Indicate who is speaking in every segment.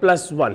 Speaker 1: +1,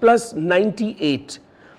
Speaker 1: +98।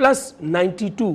Speaker 1: +92।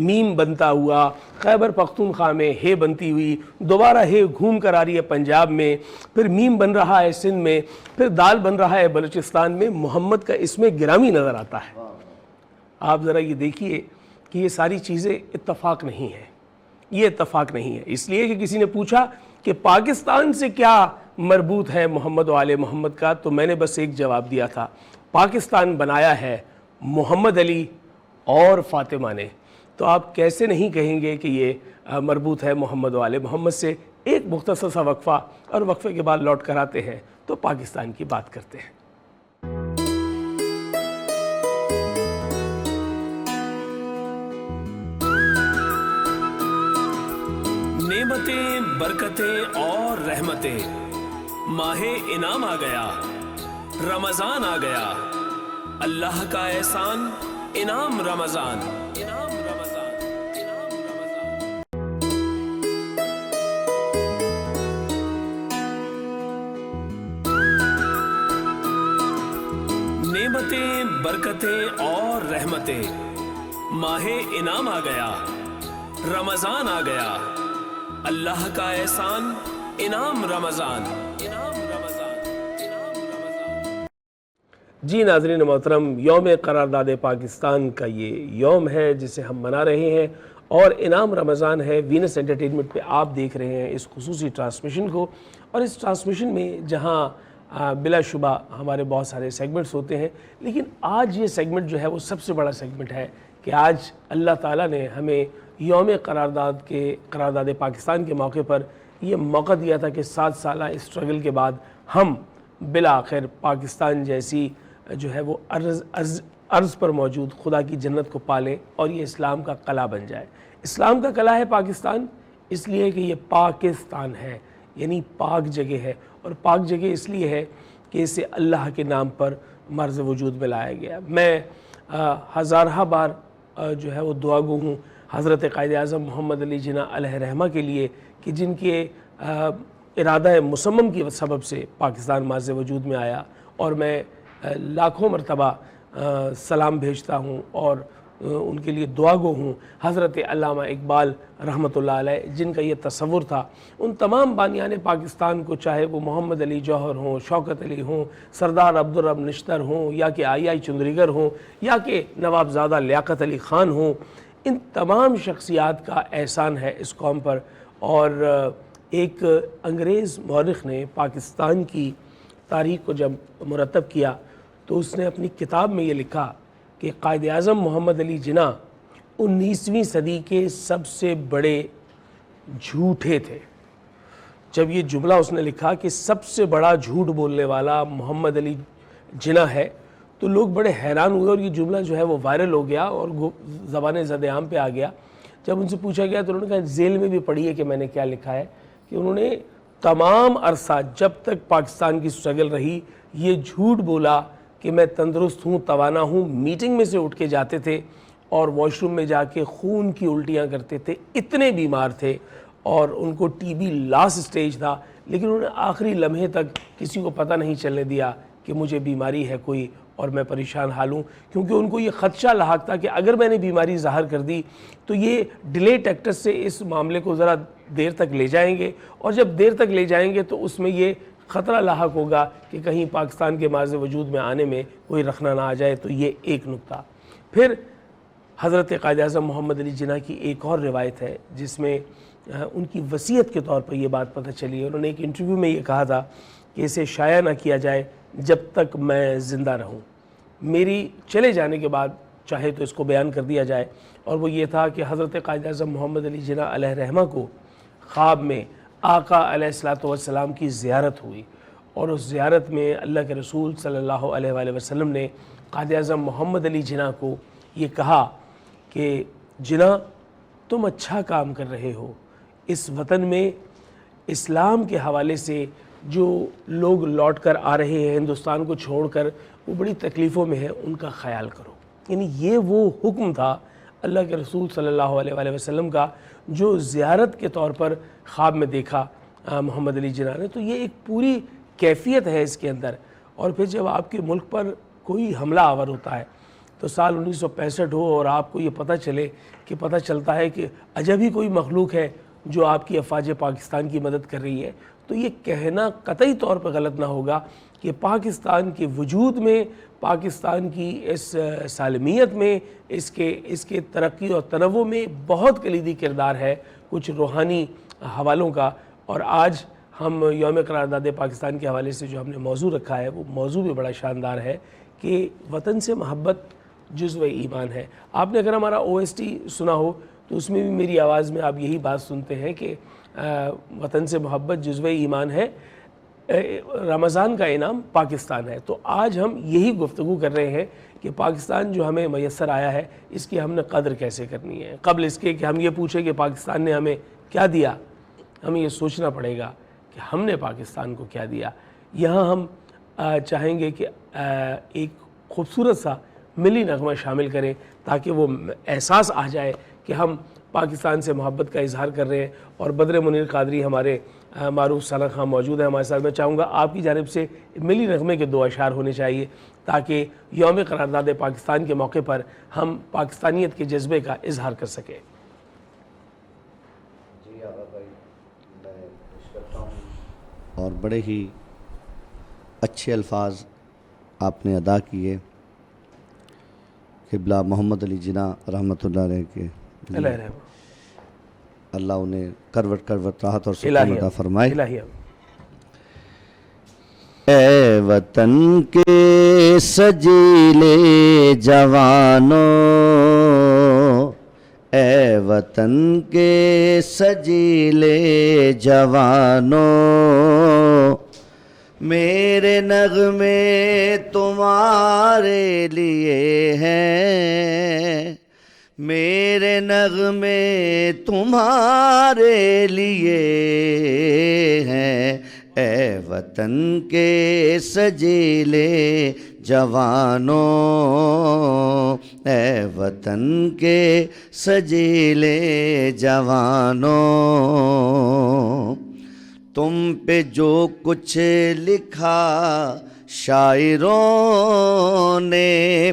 Speaker 1: میم بنتا ہوا خیبر پختونخوا میں ہے بنتی ہوئی، دوبارہ ہے گھوم کر آ رہی ہے پنجاب میں، پھر میم بن رہا ہے سندھ میں، پھر دال بن رہا ہے بلوچستان میں، محمد کا اس میں گرامی نظر آتا ہے۔ آپ ذرا یہ دیکھیے کہ یہ ساری چیزیں اتفاق نہیں ہیں، یہ اتفاق نہیں ہے۔ اس لیے کہ کسی نے پوچھا کہ پاکستان سے کیا مربوط ہے محمد و آل محمد کا، تو میں نے بس ایک جواب دیا تھا، پاکستان بنایا ہے محمد علی اور فاطمہ نے، تو آپ کیسے نہیں کہیں گے کہ یہ مربوط ہے محمد و آل محمد سے۔ ایک مختصر سا وقفہ، اور وقفے کے بعد لوٹ کر آتے ہیں تو پاکستان کی بات کرتے ہیں۔ نعمتیں، برکتیں اور رحمتیں، ماہ انعام آ گیا، رمضان آ گیا، اللہ کا احسان، انعام رمضان، انعام رمضان، انعام رمضان۔ نعمتیں، برکتیں اور رحمتیں، ماہ انعام آ گیا، رمضان آ گیا، اللہ کا احسان، انعام رمضان، انعام رمضان، انعام رمضان۔ جی ناظرین محترم، یوم قرارداد پاکستان کا یہ یوم ہے جسے ہم منا رہے ہیں، اور انعام رمضان ہے۔ وینس انٹرٹینمنٹ پہ آپ دیکھ رہے ہیں اس خصوصی ٹرانسمیشن کو، اور اس ٹرانسمیشن میں جہاں بلا شبہ ہمارے بہت سارے سیگمنٹس ہوتے ہیں، لیکن آج یہ سیگمنٹ جو ہے وہ سب سے بڑا سیگمنٹ ہے کہ آج اللہ تعالیٰ نے ہمیں یوم قرارداد پاکستان کے موقع پر یہ موقع دیا تھا کہ 7 سالہ اسٹرگل کے بعد ہم بالآخر پاکستان جیسی جو ہے وہ ارض پر موجود خدا کی جنت کو پالیں، اور یہ اسلام کا قلعہ بن جائے۔ اسلام کا قلعہ ہے پاکستان، اس لیے کہ یہ پاکستان ہے، یعنی پاک جگہ ہے، اور پاک جگہ اس لیے ہے کہ اسے اللہ کے نام پر مرز وجود میں لایا گیا۔ میں ہزارہ بار جو ہے وہ دعا گو ہوں حضرت قائد اعظم محمد علی جناح علیہ رحمہ کے لیے کہ جن کے ارادہ مصمم کی سبب سے پاکستان مرز وجود میں آیا، اور میں لاکھوں مرتبہ سلام بھیجتا ہوں اور ان کے لیے دعا گو ہوں۔ حضرت علامہ اقبال رحمۃ اللہ علیہ جن کا یہ تصور تھا، ان تمام بانیان پاکستان کو، چاہے وہ محمد علی جوہر ہوں، شوکت علی ہوں، سردار عبدالرب نشتر ہوں، یا کہ آئی چندریگر ہوں، یا کہ نواب زادہ لیاقت علی خان ہوں، ان تمام شخصیات کا احسان ہے اس قوم پر۔ اور ایک انگریز مورخ نے پاکستان کی تاریخ کو جب مرتب کیا تو اس نے اپنی کتاب میں یہ لکھا کہ قائد اعظم محمد علی جناح 19ویں صدی کے سب سے بڑے جھوٹے تھے۔ جب یہ جملہ اس نے لکھا کہ سب سے بڑا جھوٹ بولنے والا محمد علی جناح ہے، تو لوگ بڑے حیران ہوئے، اور یہ جملہ جو ہے وہ وائرل ہو گیا اور زبان زد عام پہ آ گیا۔ جب ان سے پوچھا گیا تو انہوں نے کہا ذیل میں بھی پڑھیے کہ میں نے کیا لکھا ہے، کہ انہوں نے تمام عرصہ جب تک پاکستان کی سٹرگل رہی یہ جھوٹ بولا کہ میں تندرست ہوں، توانا ہوں۔ میٹنگ میں سے اٹھ کے جاتے تھے اور واش روم میں جا کے خون کی الٹیاں کرتے تھے، اتنے بیمار تھے، اور ان کو ٹی بی لاسٹ سٹیج تھا، لیکن انہوں نے آخری لمحے تک کسی کو پتہ نہیں چلنے دیا کہ مجھے بیماری ہے کوئی اور میں پریشان حال ہوں، کیونکہ ان کو یہ خدشہ لاحق تھا کہ اگر میں نے بیماری ظاہر کر دی تو یہ ڈیلے ٹیکٹس سے اس معاملے کو ذرا دیر تک لے جائیں گے، اور جب دیر تک لے جائیں گے تو اس میں یہ خطرہ لاحق ہوگا کہ کہیں پاکستان کے مرز وجود میں آنے میں کوئی رخنہ نہ آ جائے۔ تو یہ ایک نکتہ۔ پھر حضرت قائد اعظم محمد علی جناح کی ایک اور روایت ہے جس میں ان کی وصیت کے طور پر یہ بات پتہ چلی ہے۔ انہوں نے ایک انٹرویو میں یہ کہا تھا کہ اسے شائع نہ کیا جائے جب تک میں زندہ رہوں، میری چلے جانے کے بعد چاہے تو اس کو بیان کر دیا جائے، اور وہ یہ تھا کہ حضرت قائد اعظم محمد علی جناح علیہ رحمہ کو خواب میں آقا علیہ الصلوۃ والسلام کی زیارت ہوئی، اور اس زیارت میں اللہ کے رسول صلی اللہ علیہ وآلہ وسلم نے قائد اعظم محمد علی جناح کو یہ کہا کہ جناح تم اچھا کام کر رہے ہو، اس وطن میں اسلام کے حوالے سے جو لوگ لوٹ کر آ رہے ہیں ہندوستان کو چھوڑ کر، وہ بڑی تکلیفوں میں ہے، ان کا خیال کرو۔ یعنی یہ وہ حکم تھا اللہ کے رسول صلی اللہ علیہ وآلہ وسلم کا جو زیارت کے طور پر خواب میں دیکھا محمد علی جناح نے۔ تو یہ ایک پوری کیفیت ہے اس کے اندر۔ اور پھر جب آپ کے ملک پر کوئی حملہ آور ہوتا ہے تو سال 1965 ہو اور آپ کو یہ پتہ چلتا ہے کہ عجب ہی کوئی مخلوق ہے جو آپ کی افواج پاکستان کی مدد کر رہی ہے، تو یہ کہنا قطعی طور پر غلط نہ ہوگا کہ پاکستان کے وجود میں، پاکستان کی اس سالمیت میں، اس کے ترقی اور تنوع میں بہت کلیدی کردار ہے کچھ روحانی حوالوں کا۔ اور آج ہم یوم قرارداد پاکستان کے حوالے سے جو ہم نے موضوع رکھا ہے، وہ موضوع بھی بڑا شاندار ہے کہ وطن سے محبت جزو ایمان ہے۔ آپ نے اگر ہمارا OST سنا ہو تو اس میں بھی میری آواز میں آپ یہی بات سنتے ہیں کہ وطن سے محبت جزو ایمان ہے، رمضان کا انعام پاکستان ہے۔ تو آج ہم یہی گفتگو کر رہے ہیں کہ پاکستان جو ہمیں میسر آیا ہے، اس کی ہم نے قدر کیسے کرنی ہے۔ قبل اس کے کہ ہم یہ پوچھیں کہ پاکستان نے ہمیں کیا دیا، ہمیں یہ سوچنا پڑے گا کہ ہم نے پاکستان کو کیا دیا۔ یہاں ہم چاہیں گے کہ ایک خوبصورت سا ملی نغمہ شامل کریں تاکہ وہ احساس آ جائے کہ ہم پاکستان سے محبت کا اظہار کر رہے ہیں۔ اور بدر منیر قادری ہمارے معروف ثنا خان موجود ہیں ہمارے ساتھ۔ میں چاہوں گا آپ کی جانب سے ملی نغمے کے 2 اشعار ہونے چاہیے تاکہ یوم قرارداد پاکستان کے موقع پر ہم پاکستانیت کے جذبے کا اظہار کر سکیں۔
Speaker 2: جی آغا بھائی، میں پیش کرتا ہوں، اور بڑے ہی اچھے الفاظ آپ نے ادا کیے۔ قبلہ محمد علی جناح رحمۃ اللہ علیہ کے اللہ انہیں کروٹ راحت اور سکون عطا فرمائے۔ اے وطن کے سجیلے جوانوں، اے وطن کے سجیلے جوانوں، میرے نغمے تمہارے لیے ہیں، میرے نغمے تمہارے لیے ہیں، اے وطن کے سجیلے جوانوں، اے وطن کے سجیلے جوانوں، تم پہ جو کچھ لکھا شاعروں نے،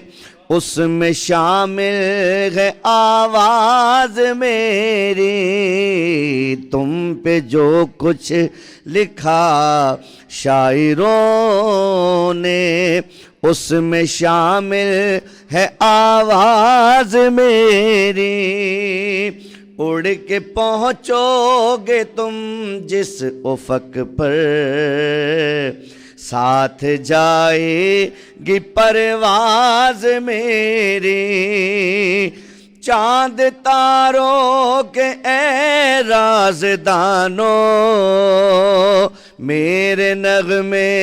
Speaker 2: اس میں شامل ہے آواز میری، تم پہ جو کچھ لکھا شاعروں نے، اس میں شامل ہے آواز میری، اڑ کے پہنچو گے تم جس افق پر، ساتھ جائے گی پرواز میری، چاند تاروں کے اے رازدانوں، میرے نغمے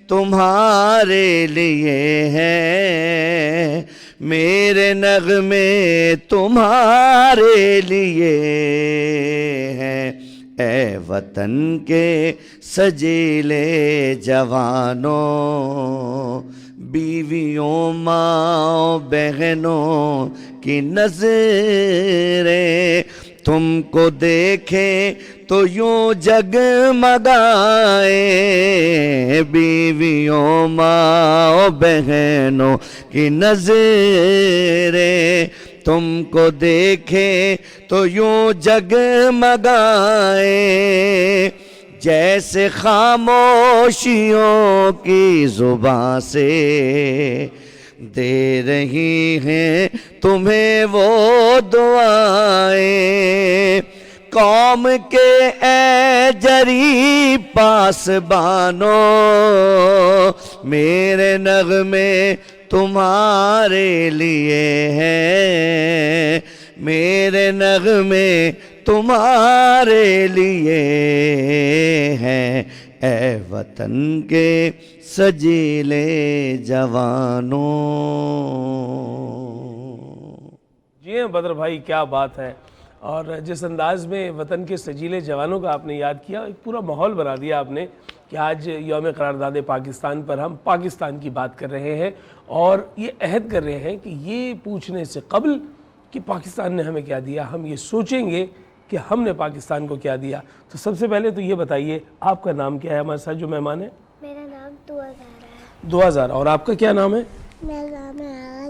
Speaker 2: تمہارے لیے ہیں، میرے نغمے تمہارے لیے ہیں، اے وطن کے سجیلے جوانوں، بیویوں ماں بہنوں کی نظریں تم کو دیکھیں تو یوں جگمگائیں، بیویوں ماں بہنوں کی نظریں تم کو دیکھیں تو یوں جگمگائیں، جیسے خاموشیوں کی زباں سے دے رہی ہیں تمہیں وہ دعائیں، قوم کے اے جری پاسبانوں، میرے نغمے تمہارے لیے ہیں، میرے نغمے تمہارے لیے ہیں، اے وطن کے سجیلے جوانوں۔
Speaker 1: جی ہیں بدر بھائی، کیا بات ہے، اور جس انداز میں وطن کے سجیلے جوانوں کا آپ نے یاد کیا، ایک پورا ماحول بنا دیا آپ نے کہ آج یوم قرارداد پاکستان پر ہم پاکستان کی بات کر رہے ہیں اور یہ عہد کر رہے ہیں کہ یہ پوچھنے سے قبل کہ پاکستان نے ہمیں کیا دیا، ہم یہ سوچیں گے کہ ہم نے پاکستان کو کیا دیا۔ تو سب سے پہلے تو یہ بتائیے آپ کا نام کیا ہے ہمارے ساتھ جو مہمان ہیں؟
Speaker 3: میرا نام دعا زہرا ہے۔
Speaker 1: دعا زہرا، اور آپ کا کیا نام ہے؟
Speaker 3: میرا نام ہے آغا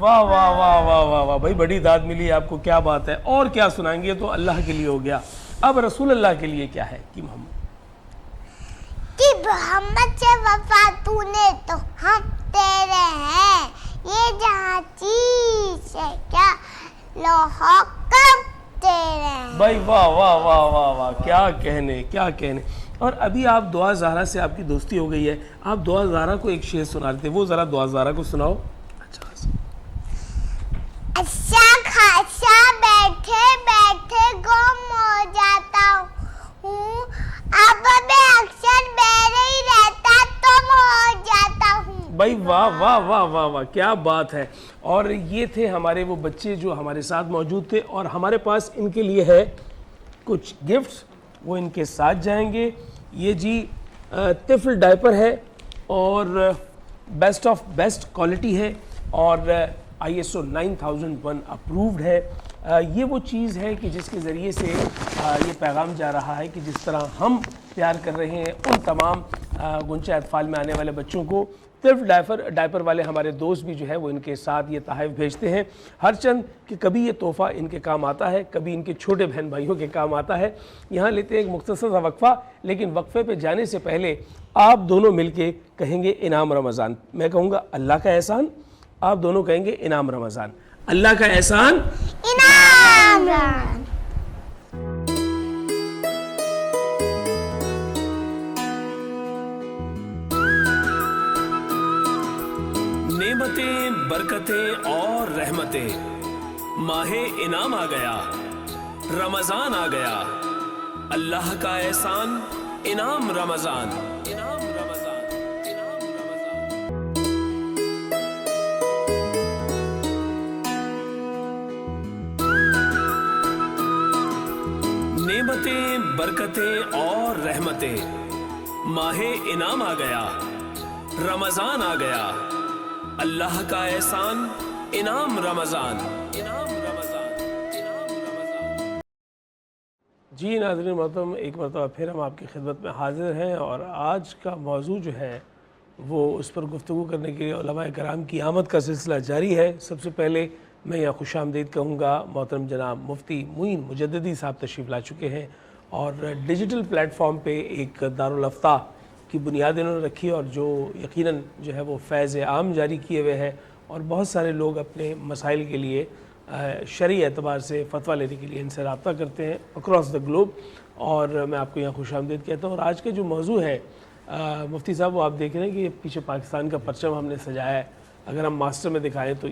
Speaker 1: واہ واہ واہ واہ واہ واہ بھائی بڑی داد ملی آپ کو, کیا بات ہے. اور کیا سنائیں گے؟ تو اللہ کے لیے ہو گیا, اب رسول اللہ کے لیے کیا ہے کہ محمد
Speaker 3: کہ محمد سے وفا تو نے تو ہم تیرے ہیں, یہ جہاں چیز ہے کیا لوہا کب تیرے ہیں.
Speaker 1: بھائی واہ واہ واہ واہ واہ, کیا کہنے کیا کہنے. اور ابھی آپ دعا زہرا سے آپ کی دوستی ہو گئی ہے, آپ دعا زہرا کو ایک شعر سنا رہے تھے, وہ ذرا دعا زہرا کو سناؤ.
Speaker 3: اچھا خاصا بیٹھے بیٹھے گم ہو جاتا ہوں, اب میں اکثر میرے ہی رہتا تم ہو جاتا ہوں.
Speaker 1: بھائی واہ واہ واہ واہ واہ, کیا بات ہے. اور یہ تھے ہمارے وہ بچے جو ہمارے ساتھ موجود تھے, اور ہمارے پاس ان کے لیے ہے کچھ گفٹس, وہ ان کے ساتھ جائیں گے. یہ جی طفل ڈائپر ہے اور بیسٹ آف بیسٹ کوالٹی ہے, اور ISO 9001 اپرووڈ ہے. یہ وہ چیز ہے کہ جس کے ذریعے سے یہ پیغام جا رہا ہے کہ جس طرح ہم پیار کر رہے ہیں ان تمام گنچہ اطفال میں آنے والے بچوں کو, طفل ڈائپر والے ہمارے دوست بھی جو ہے وہ ان کے ساتھ یہ تحائف بھیجتے ہیں ہر چند, کہ کبھی یہ تحفہ ان کے کام آتا ہے, کبھی ان کے چھوٹے بہن بھائیوں کے کام آتا ہے. یہاں لیتے ہیں ایک مختصر سا وقفہ, لیکن وقفے پہ جانے سے پہلے آپ دونوں مل کے کہیں گے انعام رمضان. میں کہوں گا اللہ کا احسان, آپ دونوں کہیں گے انعام رمضان. اللہ کا احسان
Speaker 3: انعام.
Speaker 1: نعمتیں برکتیں اور رحمتیں, ماہ انعام آ گیا, رمضان آ گیا, اللہ کا احسان انعام رمضان. انعام رمضان, انعام رمضان. نعمتیں برکتیں اور رحمتیں, ماہ انعام آ گیا, رمضان آ گیا, اللہ کا احسان انعام رمضان. انعام رمضان, انعام رمضان. جی ناظرین محترم, ایک مرتبہ پھر ہم آپ کی خدمت میں حاضر ہیں, اور آج کا موضوع جو ہے وہ اس پر گفتگو کرنے کے لیے علماء کرام کی آمد کا سلسلہ جاری ہے. سب سے پہلے میں یہاں خوش آمدید کہوں گا, محترم جناب مفتی معین مجددی صاحب تشریف لا چکے ہیں, اور ڈیجیٹل پلیٹ فارم پہ ایک دارالافتاء کی بنیاد انہوں نے رکھی, اور جو یقیناً جو ہے وہ فیض عام جاری کیے ہوئے ہیں, اور بہت سارے لوگ اپنے مسائل کے لیے شرعی اعتبار سے فتویٰ لینے کے لیے ان سے رابطہ کرتے ہیں اکراس دا گلوب, اور میں آپ کو یہاں خوش آمدید کہتا ہوں. اور آج کے جو موضوع ہے مفتی صاحب, وہ آپ دیکھ رہے ہیں کہ یہ پیچھے پاکستان کا پرچم ہم نے سجایا ہے. اگر ہم ماسٹر میں دکھائیں تو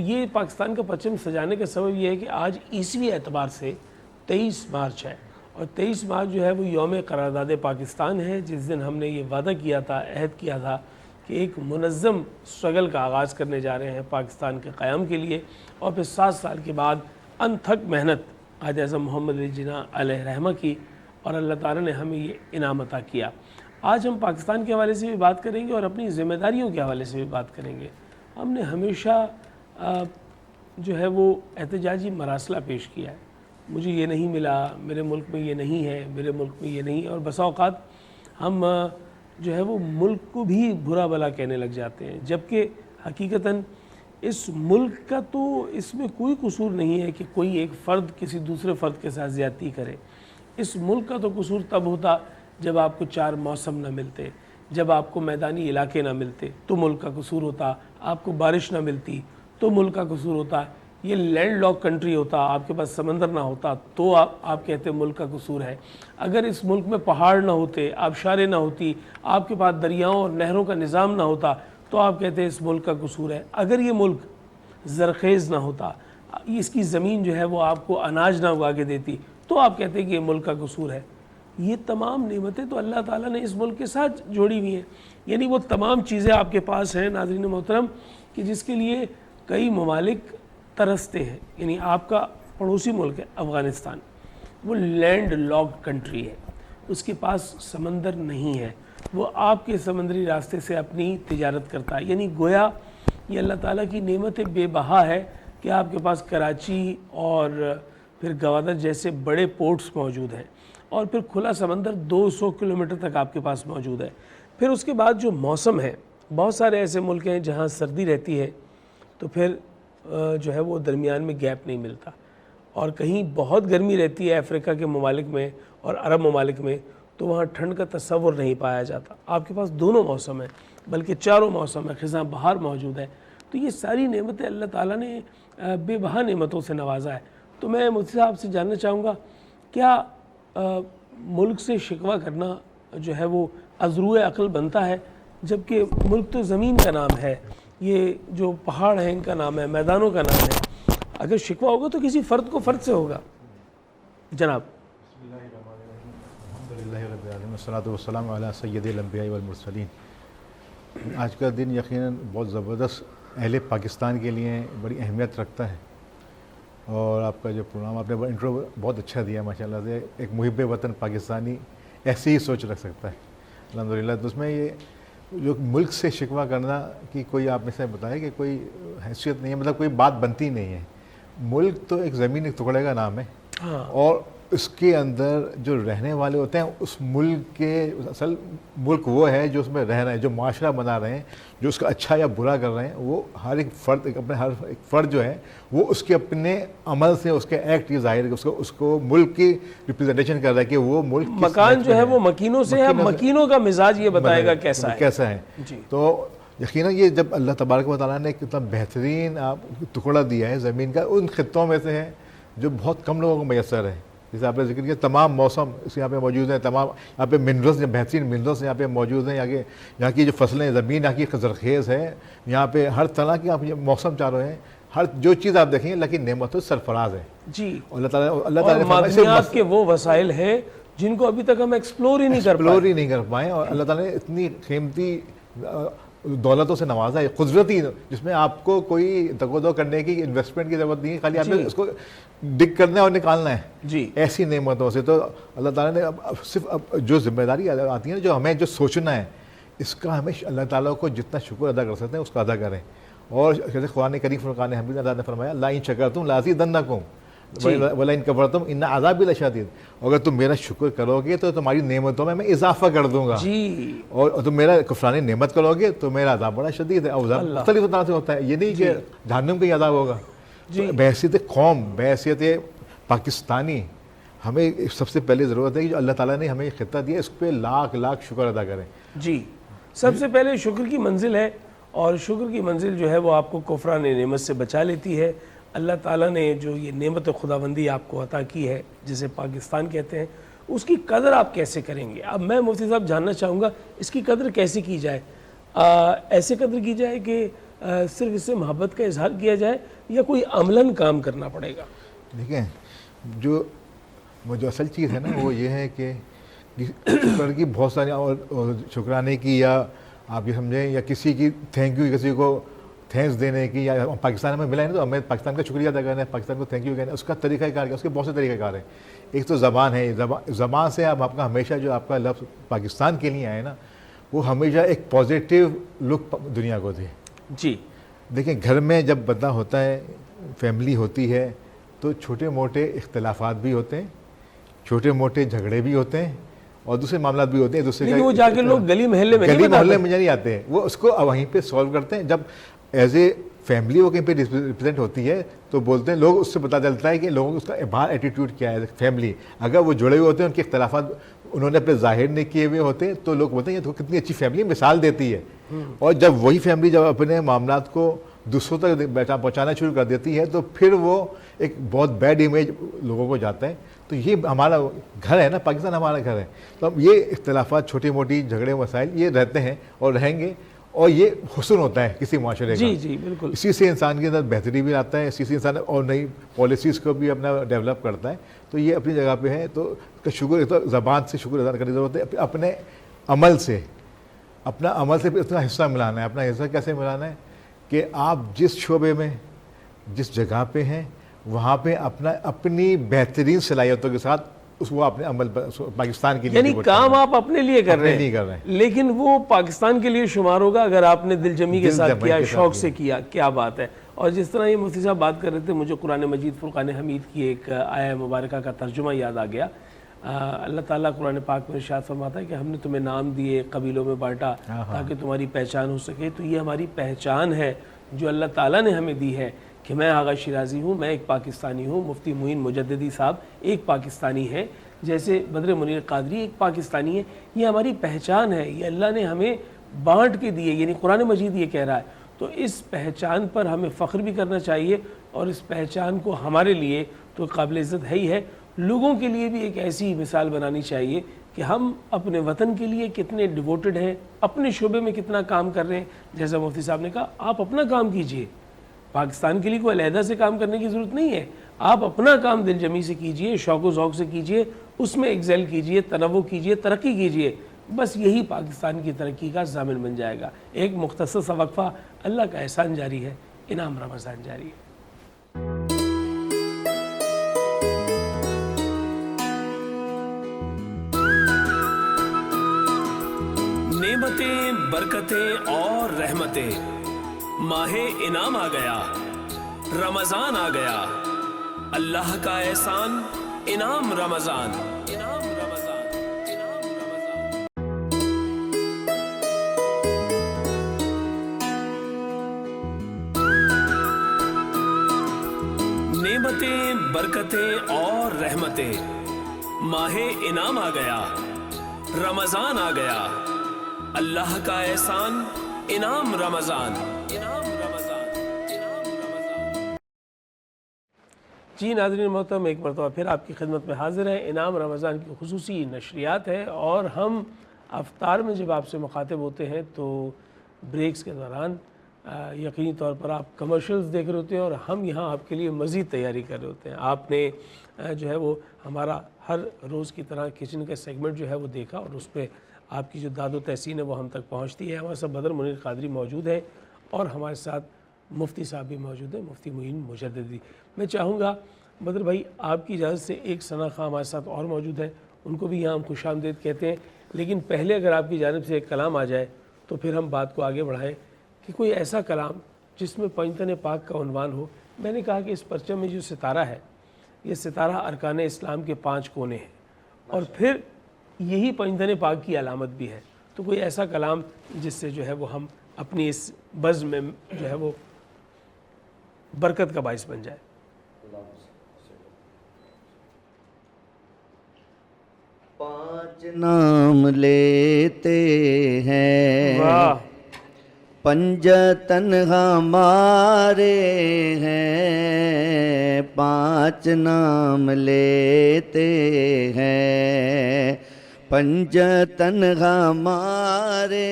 Speaker 1: یہ پاکستان کا پرچم سجانے کا سبب یہ ہے کہ آج عیسوی اعتبار سے 23 مارچ ہے, اور 23 مارچ جو ہے وہ یوم قرارداد پاکستان ہے, جس دن ہم نے یہ وعدہ کیا تھا, عہد کیا تھا کہ ایک منظم سٹرگل کا آغاز کرنے جا رہے ہیں پاکستان کے قیام کے لیے. اور پھر 7 سال کے بعد انتھک محنت قائد اعظم محمد علی جناح علیہ رحمہ کی, اور اللہ تعالیٰ نے ہمیں یہ انعام عطا کیا. آج ہم پاکستان کے حوالے سے بھی بات کریں گے اور اپنی ذمہ داریوں کے حوالے سے بھی بات کریں گے. ہم نے ہمیشہ جو ہے وہ احتجاجی مراسلہ پیش کیا ہے, مجھے یہ نہیں ملا, میرے ملک میں یہ نہیں ہے, میرے ملک میں یہ نہیں, اور بسا اوقات ہم جو ہے وہ ملک کو بھی برا بھلا کہنے لگ جاتے ہیں, جبکہ حقیقتاً اس ملک کا تو اس میں کوئی قصور نہیں ہے کہ کوئی ایک فرد کسی دوسرے فرد کے ساتھ زیادتی کرے. اس ملک کا تو قصور تب ہوتا جب آپ کو 4 موسم نہ ملتے, جب آپ کو میدانی علاقے نہ ملتے تو ملک کا قصور ہوتا, آپ کو بارش نہ ملتی تو ملک کا قصور ہوتا, یہ لینڈ لاک کنٹری ہوتا, آپ کے پاس سمندر نہ ہوتا تو آپ کہتے ملک کا قصور ہے. اگر اس ملک میں پہاڑ نہ ہوتے, آبشاریں نہ ہوتی, آپ کے پاس دریاؤں اور نہروں کا نظام نہ ہوتا تو آپ کہتے اس ملک کا قصور ہے. اگر یہ ملک زرخیز نہ ہوتا, اس کی زمین جو ہے وہ آپ کو اناج نہ اگا کے دیتی تو آپ کہتے کہ یہ ملک کا قصور ہے. یہ تمام نعمتیں تو اللہ تعالیٰ نے اس ملک کے ساتھ جوڑی ہوئی ہیں, یعنی وہ تمام چیزیں آپ کے پاس ہیں ناظرین محترم کہ جس کے لیے کئی ممالک ترستے ہیں. یعنی آپ کا پڑوسی ملک ہے افغانستان, وہ لینڈ لاکڈ کنٹری ہے, اس کے پاس سمندر نہیں ہے, وہ آپ کے سمندری راستے سے اپنی تجارت کرتا ہے. یعنی گویا یہ اللہ تعالیٰ کی نعمت بے بہا ہے کہ آپ کے پاس کراچی اور پھر گوادر جیسے بڑے پورٹس موجود ہیں, اور پھر کھلا سمندر 200 کلومیٹر تک آپ کے پاس موجود ہے. پھر اس کے بعد جو موسم ہے, بہت سارے ایسے ملک ہیں جہاں سردی رہتی ہے, تو تو پھر جو ہے وہ درمیان میں گیپ نہیں ملتا، اور کہیں بہت گرمی رہتی ہے افریقہ کے ممالک میں اور عرب ممالک میں تو وہاں ٹھنڈ کا تصور نہیں پایا جاتا. آپ کے پاس دونوں موسم ہیں، بلکہ چاروں موسم ہیں، خزاں بہار موجود ہے. تو یہ ساری نعمتیں اللہ تعالیٰ نے بے بہا نعمتوں سے نوازا ہے. تو میں مفتی صاحب سے جاننا چاہوں گا، کیا ملک سے شکوہ کرنا جو ہے وہ ازروع عقل بنتا ہے؟ جبکہ ملک تو زمین کا نام ہے، یہ جو پہاڑ ہیں ان کا نام ہے، میدانوں کا نام ہے. اگر شکوہ ہوگا تو کسی فرد کو فرد سے ہوگا. جناب.
Speaker 4: الحمدللہ رب العالمین والصلاۃ والسلام علی سید الانبیاء والمرسلین. آج کا دن یقیناً بہت زبردست اہل پاکستان کے لیے بڑی اہمیت رکھتا ہے، اور آپ کا جو پروگرام آپ نے انٹرو بہت اچھا دیا ماشاءاللہ سے. ایک محب وطن پاکستانی ایسی ہی سوچ رکھ سکتا ہے الحمدللہ. تو اس میں یہ جو ملک سے شکوہ کرنا کی کوئی آپ نے سے بتایا کہ کوئی حیثیت نہیں ہے، مطلب کوئی بات بنتی نہیں ہے. ملک تو ایک زمین ایک ٹکڑے کا نام ہے، اور اس کے اندر جو رہنے والے ہوتے ہیں اس ملک کے اصل ملک وہ ہے جو اس میں رہ رہے ہیں، جو معاشرہ بنا رہے ہیں، جو اس کا اچھا یا برا کر رہے ہیں. وہ ہر ایک فرد اپنے ہر ایک فرد جو ہے وہ اس کے اپنے عمل سے اس کے ایکٹ یہ ظاہر ہے اس کو ملک کی ریپرزنٹیشن کر رہا ہے کہ وہ ملک
Speaker 1: مکان جو ہے وہ مکینوں سے ہے. مکینوں کا مزاج یہ بتائے گا کیسا ہے.
Speaker 4: تو یقیناً یہ جب اللہ تبارک و تعالیٰ نے کتنا بہترین ٹکڑا دیا ہے زمین کا، ان خطوں میں سے ہے جو بہت کم لوگوں کو میسر ہے. جیسے آپ نے ذکر کیا تمام موسم اس یہاں پہ موجود ہیں، تمام یہاں پہ منرلس بہترین منرلس یہاں پہ موجود ہیں. یہاں کی جو فصلیں زمین یہاں کی زرخیز ہے، یہاں پہ ہر طرح کی آپ موسم چاروں ہیں، ہر جو چیز آپ دیکھیں اللہ کی نعمت سرفراز ہے.
Speaker 1: جی.
Speaker 4: اللہ تعالیٰ
Speaker 1: اور معدنیات کے وہ وسائل ہیں جن کو ابھی تک ہم ایکسپلور ہی نہیں کر پائے. اور اللہ تعالیٰ نے اتنی قیمتی
Speaker 4: دولتوں سے نوازا ہے، قدرتی، جس میں آپ کو کوئی دو کرنے کی انویسٹمنٹ کی ضرورت نہیں ہے، خالی آپ نے اس کو ڈگ کرنا ہے اور نکالنا ہے.
Speaker 1: جی.
Speaker 4: ایسی نعمتوں سے تو اللہ تعالیٰ نے صرف جو ذمہ داری آتی ہے نا، جو ہمیں جو سوچنا ہے، اس کا ہمیں اللہ تعالیٰ کو جتنا شکر ادا کر سکتے ہیں اس کا ادا کریں. اور جیسے قرآن کریم فرقان حمید اللہ نے فرمایا لَئِن شَكَرْتُمْ لَأَزِيدَنَّكُمْ وَلَئِن كَفَرْتُمْ إِنَّ عَذَابِي لَشَدِيدٌ. اگر تم میرا شکر کرو گے تو تمہاری نعمتوں میں اضافہ کر دوں گا.
Speaker 1: جی.
Speaker 4: اور تم میرا کفران نعمت کرو گے تو میرا عذاب بڑا شدید ہے. اور عذاب مختلف طرح سے ہوتا ہے، یہ نہیں کہ جہنم کا ہی عذاب ہوگا. بحیثیت قوم، بحیثیت پاکستانی، ہمیں سب سے پہلے ضرورت ہے کہ جو اللہ تعالیٰ نے ہمیں خطہ دیا اس پہ لاکھ لاکھ شکر ادا کریں.
Speaker 1: جی. سب سے پہلے شکر کی منزل ہے، اور شکر کی منزل جو ہے وہ آپ کو کفران نعمت سے بچا لیتی ہے. اللہ تعالیٰ نے جو یہ نعمت خداوندی آپ کو عطا کی ہے جسے پاکستان کہتے ہیں، اس کی قدر آپ کیسے کریں گے؟ اب میں مفتی صاحب جاننا چاہوں گا اس کی قدر کیسے کی جائے؟ ایسے قدر کی جائے کہ صرف اس سے محبت کا اظہار کیا جائے، یا کوئی عملاً کام کرنا پڑے گا؟
Speaker 4: دیکھیں، جو اصل چیز ہے نا وہ یہ ہے کہ شکر کی بہت ساری اور شکرانے کی، یا آپ یہ سمجھیں، یا کسی کی تھینک یو، کسی کو تھینکس دینے کی، یا پاکستان میں ملا ہے نا تو ہمیں پاکستان کا شکریہ ادا کرنا ہے، پاکستان کو تھینک یو کہنا ہے. اس کا طریقہ کار کیا؟ اس کے بہت سے طریقہ کار ہیں. ایک تو زبان ہے، زبان سے آپ کا ہمیشہ جو آپ کا لفظ پاکستان کے لیے آئے نا وہ ہمیشہ ایک پازیٹیو لک دنیا کو دے.
Speaker 1: جی.
Speaker 4: دیکھیں، گھر میں جب بندہ ہوتا ہے، فیملی ہوتی ہے، تو چھوٹے موٹے اختلافات بھی ہوتے ہیں، چھوٹے موٹے جھگڑے بھی ہوتے ہیں، اور دوسرے معاملات بھی ہوتے ہیں. دوسرے
Speaker 1: وہ جا کے لوگ گلی محلے میں
Speaker 4: نہیں آتے ہیں، وہ اس کو وہیں پہ سولو کرتے ہیں. جب ایز اے فیملی وہ کہیں پہ ریپرزینٹ ہوتی ہے تو بولتے ہیں لوگ، اس سے پتہ چلتا ہے کہ لوگوں کو اس کا باہر ایٹیٹیوڈ کیا ہے. فیملی اگر وہ جڑے ہوئے ہوتے ہیں، ان کے اختلافات انہوں نے اپنے ظاہر نہیں کیے ہوئے ہوتے ہیں، تو لوگ بولتے ہیں یہ تو کتنی اچھی فیملی مثال دیتی ہے. اور جب وہی فیملی جب اپنے معاملات کو دوسروں تک پہنچانا شروع کر دیتی ہے تو پھر وہ ایک بہت بیڈ امیج لوگوں کو جاتا ہے. تو یہ ہمارا گھر ہے نا، پاکستان ہمارا گھر ہے. تو اب یہ اختلافات، چھوٹی موٹی جھگڑے مسائل یہ رہتے ہیں اور رہیں گے، اور یہ حسن ہوتا ہے کسی معاشرے کا.
Speaker 1: جی جی بالکل.
Speaker 4: اسی سے انسان کے اندر بہتری بھی آتا ہے، اسی سے انسان اور نئی پالیسیز کو بھی اپنا ڈیولپ کرتا ہے. تو یہ اپنی جگہ پہ ہے. تو شکر، تو زبان سے شکر ادا کرنے کی ضرورت ہے، اپنے عمل سے، اپنا عمل سے اتنا حصہ ملانا ہے. اپنا حصہ کیسے ملانا ہے کہ آپ جس شعبے میں، جس جگہ پہ ہیں، وہاں پہ اپنی بہترین صلاحیتوں کے ساتھ وہ اپنے عمل پاکستان کے لیے،
Speaker 1: یعنی کام آپ اپنے لیے کر رہے ہیں، لیکن وہ پاکستان کے لیے شمار ہوگا اگر آپ نے دل جمی کے ساتھ کیا، شوق سے کیا. کیا بات ہے. اور جس طرح یہ مفتی صاحب بات کر رہے تھے، مجھے قرآن مجید فرقان حمید کی ایک آیہ مبارکہ کا ترجمہ یاد آ گیا. اللہ تعالیٰ قرآن پاک میں ارشاد فرماتا ہے کہ ہم نے تمہیں نام دیے، قبیلوں میں بانٹا تاکہ تمہاری پہچان ہو سکے. تو یہ ہماری پہچان ہے جو اللہ تعالیٰ نے ہمیں دی ہے کہ میں آغا شیرازی ہوں، میں ایک پاکستانی ہوں، مفتی معین مجددی صاحب ایک پاکستانی ہیں، جیسے بدر منیر قادری ایک پاکستانی ہے، یہ ہماری پہچان ہے، یہ اللہ نے ہمیں بانٹ کے دیے، یعنی قرآن مجید یہ کہہ رہا ہے۔ تو اس پہچان پر ہمیں فخر بھی کرنا چاہیے، اور اس پہچان کو ہمارے لیے تو قابل عزت ہے ہی ہے، لوگوں کے لیے بھی ایک ایسی مثال بنانی چاہیے کہ ہم اپنے وطن کے لیے کتنے ڈیووٹڈ ہیں، اپنے شعبے میں کتنا کام کر رہے ہیں۔ جیسا مفتی صاحب نے کہا، آپ اپنا کام کیجئے، پاکستان کے لیے کوئی علیحدہ سے کام کرنے کی ضرورت نہیں ہے، آپ اپنا کام دل جمی سے کیجئے، شوق و ذوق سے کیجئے، اس میں ایکسل کیجئے، تنوع کیجئے، ترقی کیجئے، بس یہی پاکستان کی ترقی کا ضامن بن جائے گا۔ ایک مختصر سا وقفہ، اللہ کا احسان جاری ہے، انعام رمضان جاری ہے۔ نعمتیں، برکتیں اور رحمتیں، ماہ انعام آ گیا، رمضان آ گیا، اللہ کا احسان، انعام رمضان، انعام رمضان، انعام رمضان۔ نعمتیں، برکتیں اور رحمتیں، ماہ انعام آ گیا، رمضان آ گیا، اللہ کا احسان، انعام رمضان، انعام رمضان، انعام رمضان۔ جی ناظرین محترم، ایک مرتبہ پھر آپ کی خدمت میں حاضر ہیں۔ انعام رمضان کی خصوصی نشریات ہے، اور ہم افطار میں جب آپ سے مخاطب ہوتے ہیں تو بریکس کے دوران یقینی طور پر آپ کمرشلز دیکھ رہے ہوتے ہیں، اور ہم یہاں آپ کے لیے مزید تیاری کر رہے ہوتے ہیں۔ آپ نے جو ہے وہ ہمارا ہر روز کی طرح کچن کا سیگمنٹ جو ہے وہ دیکھا، اور اس پہ آپ کی جو داد و تحسین ہے وہ ہم تک پہنچتی ہے۔ ہمارے ساتھ بدر منیر قادری موجود ہے، اور ہمارے ساتھ مفتی صاحب بھی موجود ہیں، مفتی معین مجددی۔ میں چاہوں گا بدر بھائی آپ کی اجازت سے ایک ثنا خواہ ہمارے ساتھ اور موجود ہے، ان کو بھی یہاں ہم خوش آمدید کہتے ہیں، لیکن پہلے اگر آپ کی جانب سے ایک کلام آ جائے تو پھر ہم بات کو آگے بڑھائیں کہ کوئی ایسا کلام جس میں پنجتن پاک کا عنوان ہو۔ میں نے کہا کہ اس پرچم میں جو ستارہ ہے، یہ ستارہ ارکان اسلام کے 5 کونے ہیں، اور پھر یہی پنجتن پاک کی علامت بھی ہے۔ تو کوئی ایسا کلام جس سے جو ہے وہ ہم اپنی اس بزم میں جو ہے وہ برکت کا باعث بن جائے۔
Speaker 2: پانچ نام لیتے ہیں،
Speaker 1: واہ،
Speaker 2: پنجتن ہمارے ہیں، 5 نام لیتے ہیں، پنجتن ہمارے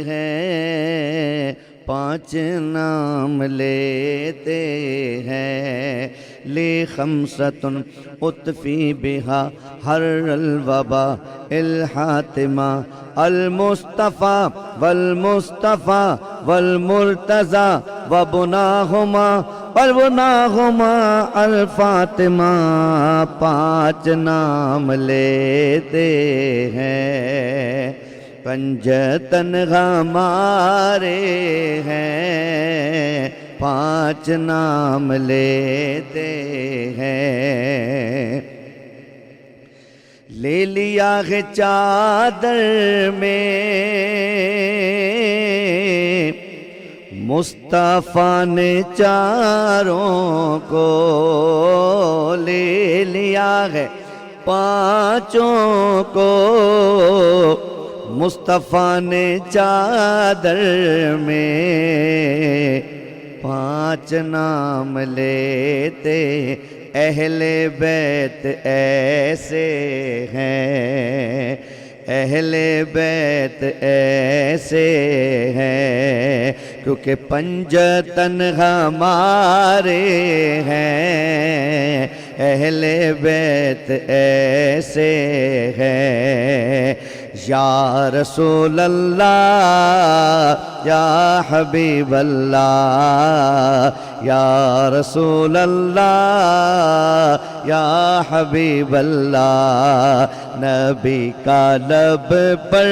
Speaker 2: ہیں، 5 نام لیتے ہیں، لے خمسۃ اطفی بہا ہر الوبا الحاتمہ، المصطفیٰ والمصطفیٰ والمرتضیٰ وبناہما الفاطمہ، 5 نام لیتے ہیں، پنجتن ہمارے ہیں، 5 نام لیتے ہیں۔ لے لیا ہے چادر میں مصطفیٰ نے چاروں کو، لے لیا ہے 5 کو مصطفیٰ نے چادر میں، 5 نام لیتے، اہل بیت ایسے ہیں، اہل بیت ایسے ہیں، کیونکہ پنجتن ہمارے ہیں، اہل بیت ایسے ہیں۔ یا رسول اللہ یا حبیب اللہ، یا رسول اللہ یا حبیب اللہ، نبی کا لب پر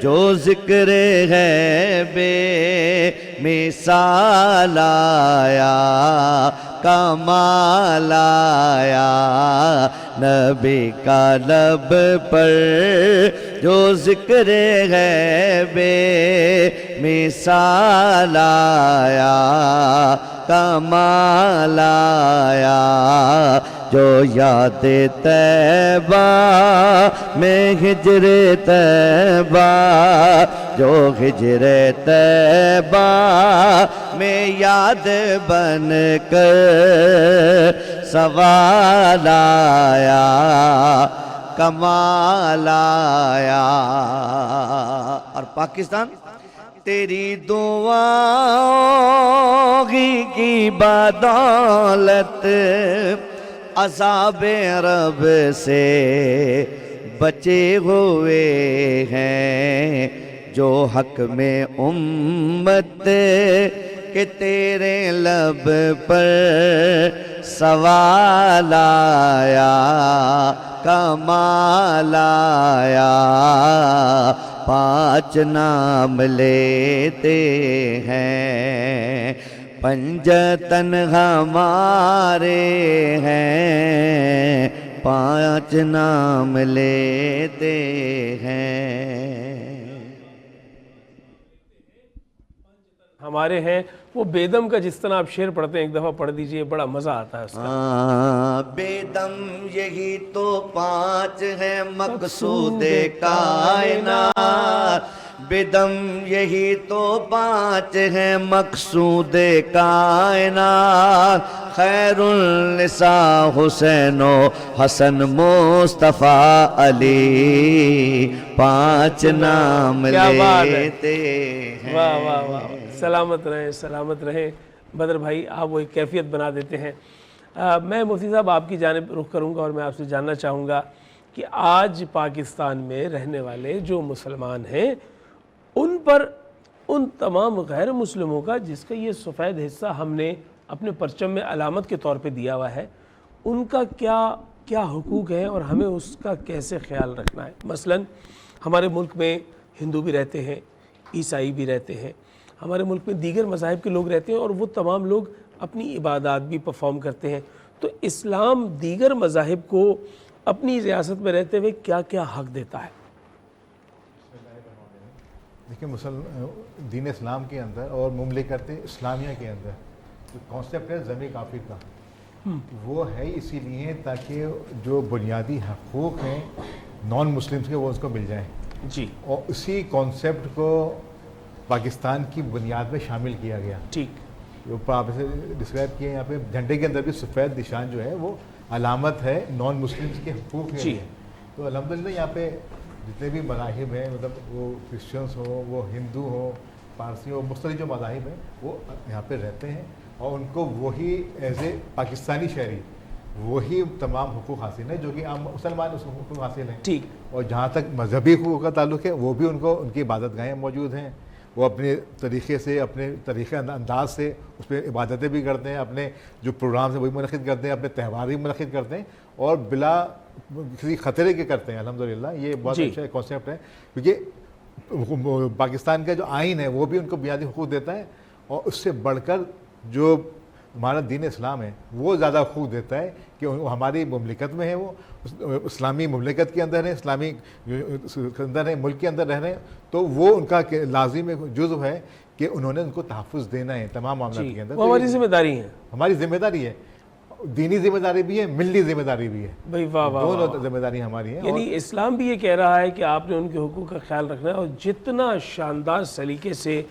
Speaker 2: جو ذکر ہے بے مثال آیا، کمال آیا، نبی کا لب پر جو ذکر ہے بے مثال آیا، کمال آیا، جو یاد طیبہ میں ہجر طیبہ، جو ہجر طیبہ میں یاد بن کر سوال آیا، کمال آیا۔ اور پاکستان تیری دعاؤں کی بدولت عذاب رب سے بچے ہوئے ہیں، جو حق میں امت کہ تیرے لب پر سوال آیا، کمال آیا، پانچ نام لیتے ہیں، پنجتن ہمارے ہیں، پانچ نام لیتے ہیں۔
Speaker 1: ہمارے ہیں وہ بیدم کا جس طرح آپ شعر پڑھتے ہیں ایک دفعہ پڑھ دیجئے، بڑا مزہ آتا ہے اس کا۔
Speaker 2: بیدم یہی تو پانچ ہیں مقصود کائنات، بیدم یہی تو پانچ ہیں مقصود کائنات، خیر النساء حسین و حسن مصطفیٰ علی، پانچ نام لیتے ہیں۔
Speaker 1: واہ واہ واہ، سلامت رہیں سلامت رہیں بدر بھائی، آپ وہ ایک کیفیت بنا دیتے ہیں۔ میں مفتی صاحب آپ کی جانب رخ کروں گا اور میں آپ سے جاننا چاہوں گا کہ آج پاکستان میں رہنے والے جو مسلمان ہیں ان پر ان تمام غیر مسلموں کا جس کا یہ سفید حصہ ہم نے اپنے پرچم میں علامت کے طور پہ دیا ہوا ہے، ان کا کیا حقوق ہیں اور ہمیں اس کا کیسے خیال رکھنا ہے؟ مثلاً ہمارے ملک میں ہندو بھی رہتے ہیں، عیسائی بھی رہتے ہیں، ہمارے ملک میں دیگر مذاہب کے لوگ رہتے ہیں اور وہ تمام لوگ اپنی عبادات بھی پرفارم کرتے ہیں، تو اسلام دیگر مذاہب کو اپنی ریاست میں رہتے ہوئے کیا کیا حق دیتا ہے؟
Speaker 4: دیکھیں دین اسلام کے اندر اور مملکت اسلامیہ کے اندر جو کانسیپٹ ہے ذمہ کافر کا، وہ ہے اسی لیے تاکہ جو بنیادی حقوق ہیں نان مسلمس کے وہ اس کو مل جائیں
Speaker 1: جی،
Speaker 4: اور اسی کانسیپٹ کو پاکستان کی بنیاد میں شامل کیا گیا۔
Speaker 1: ٹھیک،
Speaker 4: جو آپ سے ڈسکرائب کیے یہاں پہ جھنڈے کے اندر بھی سفید نشان جو ہے وہ علامت ہے نان مسلمس کے حقوق کے لیے۔ تو الحمدللہ یہاں پہ جتنے بھی مذاہب ہیں، مطلب وہ کرسچنس ہوں، وہ ہندو ہوں، پارسی ہوں، مختلف جو مذاہب ہیں وہ یہاں پہ رہتے ہیں اور ان کو وہی ایز اے پاکستانی شہری وہی تمام حقوق حاصل ہیں جو کہ عام مسلمان اس حقوق حاصل ہیں۔
Speaker 1: ٹھیک،
Speaker 4: اور جہاں تک مذہبی حقوق کا تعلق ہے وہ بھی ان کو ان کی عبادت گاہیں موجود ہیں، وہ اپنے طریقے سے اپنے طریقے انداز سے اس پہ عبادتیں بھی کرتے ہیں، اپنے جو پروگرامز ہیں وہی منعقد کرتے ہیں، اپنے تہوار بھی منعقد کرتے ہیں اور بلا کسی خطرے کے کرتے ہیں۔ الحمدللہ یہ بہت اچھا کانسیپٹ ہے کیونکہ پاکستان کا جو آئین ہے وہ بھی ان کو بنیادی حقوق دیتا ہے اور اس سے بڑھ کر جو ہمارا دین اسلام ہے وہ زیادہ حقوق دیتا ہے کہ وہ ہماری مملکت میں ہے، وہ اسلامی مملکت کے اندر ہے، اسلامی اندر ہے، ملک کے اندر رہ رہے ہیں، تو وہ ان کا لازم جزو ہے کہ انہوں نے ان کو تحفظ دینا ہے تمام معاملات کے اندر۔
Speaker 1: وہ ہماری ذمہ داری ہے،
Speaker 4: ہماری ذمہ داری ہے، دینی ذمہ داری بھی ہے، ملی ذمہ داری بھی ہے،
Speaker 1: بھائی واہ واہ،
Speaker 4: دونوں ذمہ داری ہماری ہیں۔
Speaker 1: یعنی اسلام بھی یہ کہہ رہا ہے کہ آپ نے ان کے حقوق کا خیال رکھنا ہے، اور جتنا شاندار سلیقے سے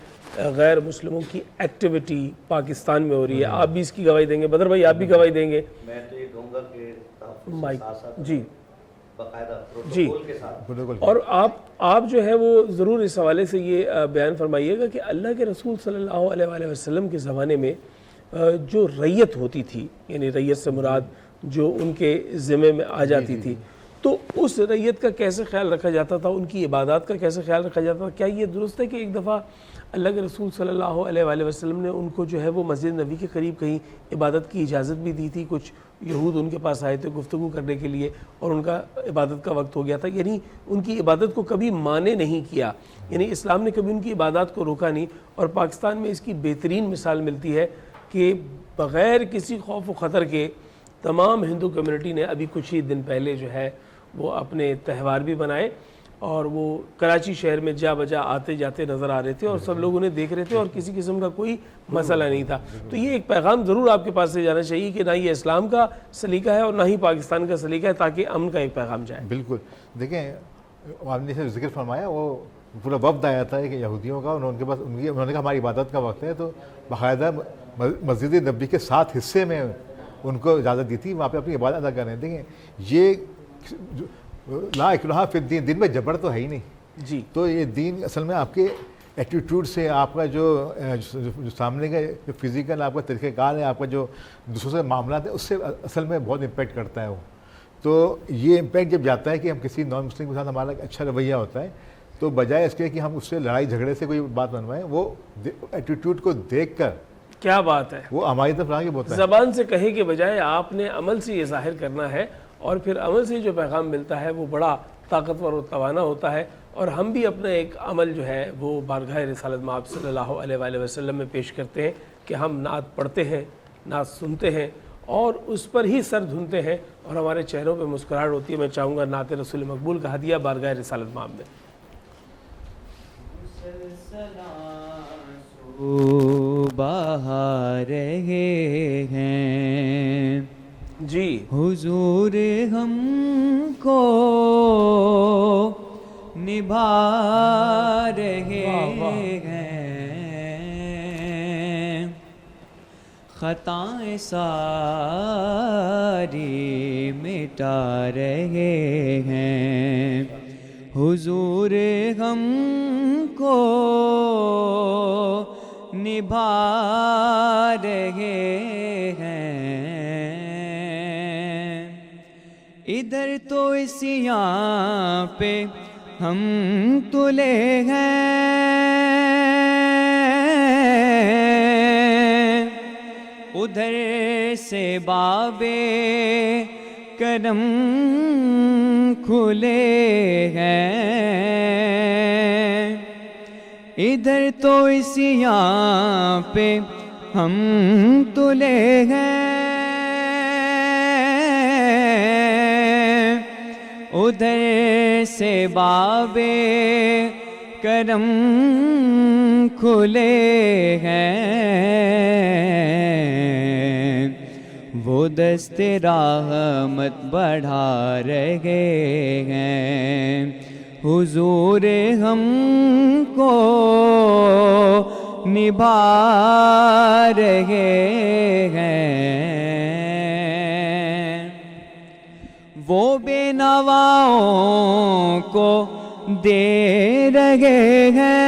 Speaker 1: غیر مسلموں کی ایکٹیویٹی پاکستان میں ہو رہی ہے، آپ بھی اس کی گواہی دیں گے، بدر بھائی آپ بھی گواہی دیں گے؟
Speaker 2: میں تو یہ کہوں گا کہ
Speaker 1: مائک جی
Speaker 2: باقاعدہ
Speaker 1: جی،
Speaker 2: پروٹوکول کے ساتھ،
Speaker 1: اور آپ جو ہے وہ ضرور اس حوالے سے یہ بیان فرمائیے گا کہ اللہ کے رسول صلی اللہ علیہ وآلہ وسلم کے زمانے میں جو ریت ہوتی تھی، یعنی ریت سے مراد جو ان کے ذمے میں آ جاتی تھی، تو اس ریت کا کیسے خیال رکھا جاتا تھا، ان کی عبادات کا کیسے خیال رکھا جاتا تھا؟ کیا یہ درست ہے کہ ایک دفعہ اللہ کے رسول صلی اللہ علیہ وآلہ وسلم نے ان کو جو ہے وہ مسجد نبی کے قریب کہیں عبادت کی اجازت بھی دی تھی؟ کچھ یہود ان کے پاس آئے تھے گفتگو کرنے کے لیے اور ان کا عبادت کا وقت ہو گیا تھا، یعنی ان کی عبادت کو کبھی مانے نہیں کیا، یعنی اسلام نے کبھی ان کی عبادات کو روکا نہیں۔ اور پاکستان میں اس کی بہترین مثال ملتی ہے کہ بغیر کسی خوف و خطر کے تمام ہندو کمیونٹی نے ابھی کچھ ہی دن پہلے جو ہے وہ اپنے تہوار بھی منائے، اور وہ کراچی شہر میں جا بجا آتے جاتے نظر آ رہے تھے اور سب لوگ انہیں دیکھ رہے تھے اور کسی قسم کا کوئی مسئلہ نہیں تھا. تو یہ ایک پیغام ضرور آپ کے پاس سے جانا چاہیے کہ نہ یہ اسلام کا سلیقہ ہے اور نہ ہی پاکستان کا سلیقہ ہے، تاکہ امن کا ایک پیغام جائے.
Speaker 4: بالکل. دیکھیں آپ نے جیسے ذکر فرمایا، وہ پورا وفد آیا تھا کہ یہودیوں کا، ان کے پاس انہوں نے کہا ہماری عبادت کا وقت ہے، تو باقاعدہ مسجد نبوی کے 7 حصے میں ان کو اجازت دی تھی وہاں پہ اپنی عبادت ادا کرنے. دیکھیں یہ لا اکراہ فی الدین، دین میں جبر تو ہے ہی نہیں.
Speaker 1: جی.
Speaker 4: تو یہ دین اصل میں آپ کے ایٹیٹیوڈ سے، آپ کا جو سامنے کا جو فزیکل آپ کا طریقہ کار ہے، آپ کا جو دوسروں سے معاملات ہیں، اس سے اصل میں بہت امپیکٹ کرتا ہے وہ. تو یہ امپیکٹ جب جاتا ہے کہ ہم کسی نان مسلم کے ساتھ ہمارا اچھا رویہ ہوتا ہے، تو بجائے اس کے کہ ہم اس سے لڑائی جھگڑے سے کوئی بات بنوائیں، وہ ایٹیٹیوڈ کو دیکھ کر،
Speaker 1: کیا بات ہے،
Speaker 4: وہ ہماری طرف آگے بولتا ہے.
Speaker 1: زبان سے کہے کے بجائے آپ نے عمل سے یہ ظاہر کرنا ہے، اور پھر عمل سے جو پیغام ملتا ہے وہ بڑا طاقتور و توانا ہوتا ہے. اور ہم بھی اپنا ایک عمل جو ہے وہ بارگاہ رسالت مآب صلی اللہ علیہ وآلہ وسلم میں پیش کرتے ہیں کہ ہم نعت پڑھتے ہیں، نعت سنتے ہیں اور اس پر ہی سر دھنتے ہیں، اور ہمارے چہروں پہ مسکراہٹ ہوتی ہے. میں چاہوں گا نعت رسول مقبول کا ہدیہ بارگاہ رسالت مآب میں.
Speaker 5: بہا رہے ہیں
Speaker 1: جی
Speaker 5: حضور ہم کو نبھا رہے ہیں، خطائیں ساری مٹا رہے ہیں. حضور ہم کو نبھا رہے ہیں. ادھر تو اسیاں پہ ہم تلے ہیں، ادھر سے بابے کرم کھلے ہیں. ادھر تو اسیاں پہ ہم تلے ہیں، ادھر سے بابے کرم کھلے ہیں. وہ دست رحمت بڑھا رہے ہیں. حضور ہم کو نبھا رہے ہیں. وہ بے نواؤں کو دے رہے ہیں،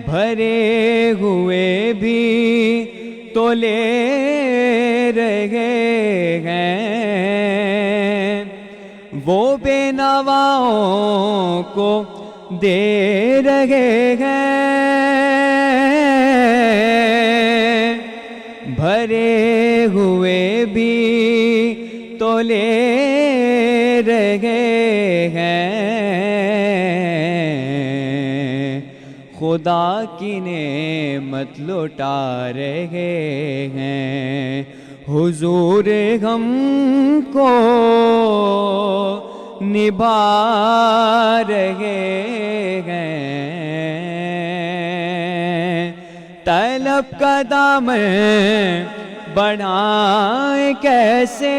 Speaker 5: بھرے ہوئے بھی تو لے رہے ہیں. وہ بے نواؤں کو دے رہے ہیں، بھرے ہوئے بھی تو لے رہے ہیں. خدا کی نعمت لوٹا رہے ہیں. حضور ہم کو نبھا رہے ہیں. طلب کا دامن بڑھائیں کیسے،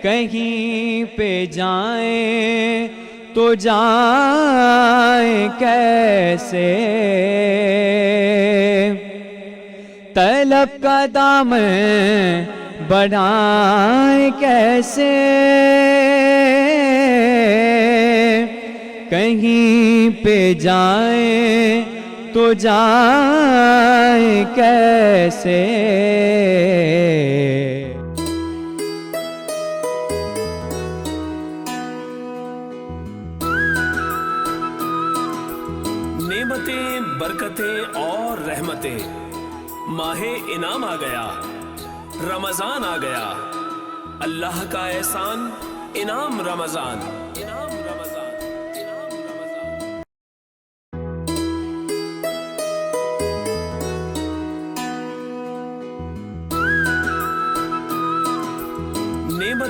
Speaker 5: کہیں پہ جائیں تو جائیں کیسے. طلب کا دامن بڑھائیں کیسے، کہیں پہ جائیں تو جائیں کیسے.
Speaker 1: نعمتیں، برکتیں اور رحمتیں، ماہ انعام آ گیا، رمضان آ گیا، اللہ کا احسان انعام رمضان، انعام رمضان.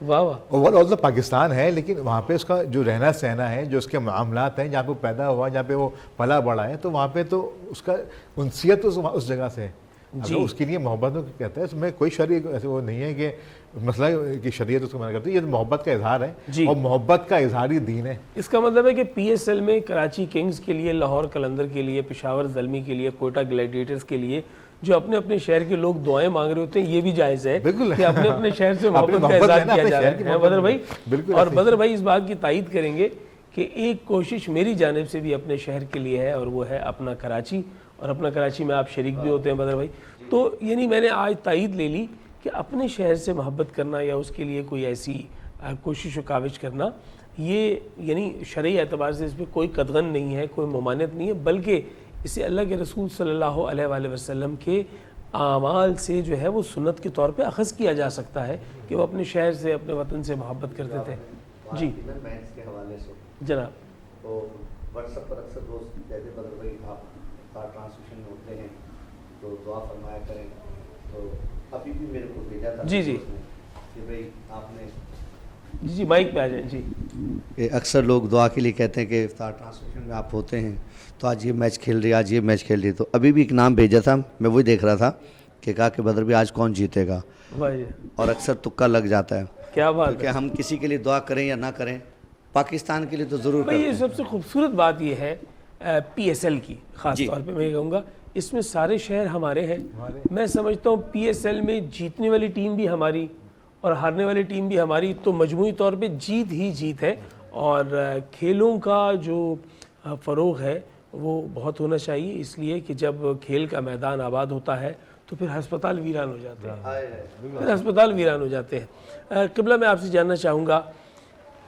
Speaker 1: واہ واہ.
Speaker 4: اوور آل تو پاکستان ہے، لیکن وہاں پہ اس کا جو رہنا سہنا ہے، جو اس کے معاملات ہیں، جہاں پہ وہ پیدا ہوا، جہاں پہ وہ پلا بڑا ہے، تو وہاں پہ تو اس کا انسیت اس جگہ سے ہے. اگر اس کے لیے محبت کہتا ہے، اس میں کوئی شرعی ایسے وہ نہیں ہے کہ مسئلہ کہ شریعت اس کو منع کرتی ہے. یہ محبت کا اظہار ہے اور محبت کا اظہار ہی دین ہے.
Speaker 1: اس کا مطلب ہے کہ پی ایس ایل میں کراچی کنگز کے لیے، لاہور قلندر کے لیے، پشاور زلمی کے لیے، کوئٹہ گلیڈیٹرز کے لیے جو اپنے اپنے شہر کے لوگ دعائیں مانگ رہے ہوتے ہیں، یہ بھی جائز ہے کہ اپنے اپنے شہر سے محبت کا اظہار کیا جا رہا ہے بدر بھائی. اور بدر بھائی اس بات کی تائید کریں گے کہ ایک کوشش میری جانب سے بھی اپنے شہر کے لیے ہے، اور وہ ہے اپنا کراچی. اور اپنا کراچی میں آپ شریک بھی ہوتے ہیں بدر بھائی. تو یعنی میں نے آج تائید لے لی کہ اپنے شہر سے محبت کرنا یا اس کے لیے کوئی ایسی کوشش و کاوش کرنا، یہ یعنی شرعی اعتبار سے اس پہ کوئی قدغن نہیں ہے، کوئی ممانعت نہیں ہے، بلکہ اسے اللہ کے رسول صلی اللہ علیہ وآلہ وسلم کے اعمال سے جو ہے وہ سنت کے طور پہ اخذ کیا جا سکتا ہے کہ وہ اپنے شہر سے، اپنے وطن سے محبت کرتے تھے. جی
Speaker 2: میچ کے حوالے سے
Speaker 1: جناب.
Speaker 2: تو واٹس ایپ پر اکثر دوست کہتے بدر بھائی آپ ٹرانسمیشن میں ہوتے ہیں تو دعا فرمایا کریں. تو ابھی بھی میرے کو بھیجا تھا
Speaker 1: جی
Speaker 2: کہ بھائی آپ نے
Speaker 1: جی مائک پہ آ جائیں. جی
Speaker 2: کہ اکثر لوگ دعا کے لیے کہتے ہیں کہ افطار ٹرانسمیشن میں آپ ہوتے ہیں تو آج یہ میچ کھیل رہی ہے، آج یہ میچ کھیل رہی ہے. تو ابھی بھی ایک نام بھیجا تھا، میں وہی دیکھ رہا تھا کہ کہا کہ بدر بھی آج کون جیتے گا، اور اکثر تکا لگ جاتا ہے.
Speaker 1: کیا بات
Speaker 2: کہ ہم کسی کے لیے دعا کریں یا نہ کریں، پاکستان کے لیے تو ضرور کریں.
Speaker 1: یہ سب سے خوبصورت بات یہ ہے پی ایس ایل کی، خاص طور پہ میں یہ کہوں گا اس میں سارے شہر ہمارے ہیں. میں سمجھتا ہوں پی ایس ایل میں جیتنے والی ٹیم بھی ہماری اور ہارنے والی ٹیم بھی ہماری، تو مجموعی طور پہ جیت ہی جیت ہے. اور کھیلوں کا جو فروغ ہے وہ بہت ہونا چاہیے، اس لیے کہ جب کھیل کا میدان آباد ہوتا ہے تو پھر ہسپتال ویران ہو جاتے ہیں، پھر ہسپتال ویران ہو جاتے ہیں. قبلہ میں آپ سے جاننا چاہوں گا،